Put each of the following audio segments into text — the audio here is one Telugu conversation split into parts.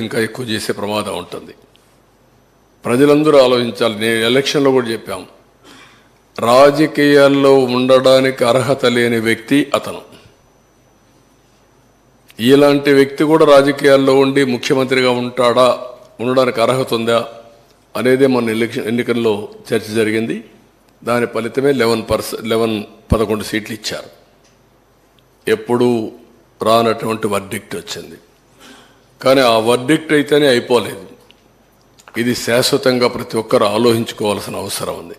ఇంకా ఎక్కువ చేసే ప్రమాదం ఉంటుంది. ప్రజలందరూ ఆలోచించాలి. నేను ఎలక్షన్లో కూడా చెప్పాం, రాజకీయాల్లో ఉండడానికి అర్హత లేని వ్యక్తి అతను. ఇలాంటి వ్యక్తి కూడా రాజకీయాల్లో ఉండి ముఖ్యమంత్రిగా ఉండడానికి అర్హత ఉందా అనేదే మన ఎన్నికల్లో చర్చ జరిగింది. దాని ఫలితమే 11 సీట్లు ఇచ్చారు. ఎప్పుడూ రానటువంటి వర్డిక్ట్ వచ్చింది. కానీ ఆ వర్డిక్ట్ అయితేనే అయిపోలేదు. ఇది శాశ్వతంగా ప్రతి ఒక్కరు ఆలోచించుకోవాల్సిన అవసరం ఉంది.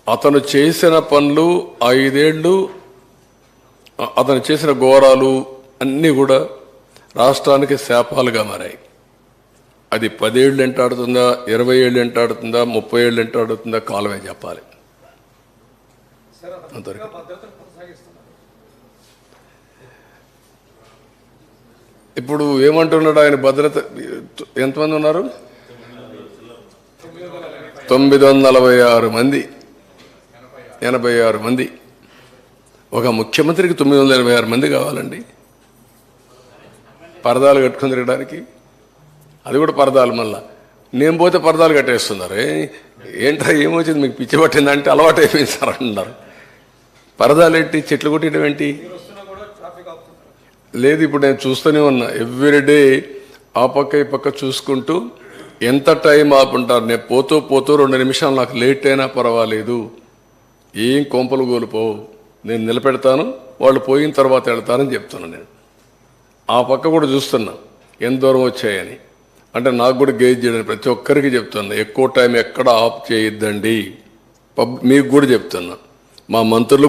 అతను చేసిన పనులు 5 ఏళ్ళు, అతను చేసిన ఘోరాలు అన్నీ కూడా రాష్ట్రానికి శాపాలుగా మారాయి. అది 10 ఏళ్ళు ఎంటాడుతుందా, 20 ఏళ్ళు ఎంటాడుతుందా, 30 ఏళ్ళు ఎంటాడుతుందా కాలమే చెప్పాలి. ఇప్పుడు ఏమంటున్నాడు ఆయన? భద్రత ఎంతమంది ఉన్నారు? 946 మంది, 86 మంది. ఒక ముఖ్యమంత్రికి 986 మంది కావాలండి పరదాలు కట్టుకుని తిరగడానికి. అది కూడా పరదాలు. మళ్ళా నేను పోతే పరదాలు కట్టేస్తున్నారు. ఏంట్రా ఏమొచ్చింది మీకు, పిచ్చి పట్టిందంటే అలవాటు అయిపోయింది సార్ అంటున్నారు. పరదాలు ఏంటి, చెట్లు కొట్టడం ఏంటి? లేదు, ఇప్పుడు నేను చూస్తూనే ఉన్నా. ఎవ్రీడే ఆ పక్క ఈ పక్క చూసుకుంటూ ఎంత టైం ఆపుంటారు. నేను పోతూ 2 నిమిషాలు నాకు లేట్ అయినా పర్వాలేదు, ఏం కొంపలు కోల్పోవు, నేను నిలబెడతాను, వాళ్ళు పోయిన తర్వాత వెళ్తానని చెప్తున్నాను. నేను ఆ పక్క కూడా చూస్తున్నా ఎంత దూరం వచ్చాయని. అంటే నాకు కూడా గేజ్ చేయడానికి ప్రతి ఒక్కరికి చెప్తున్నా, ఎక్కువ టైం ఎక్కడ ఆఫ్ చేయొద్దండి. మీకు కూడా చెప్తున్నా, మా మంత్రులు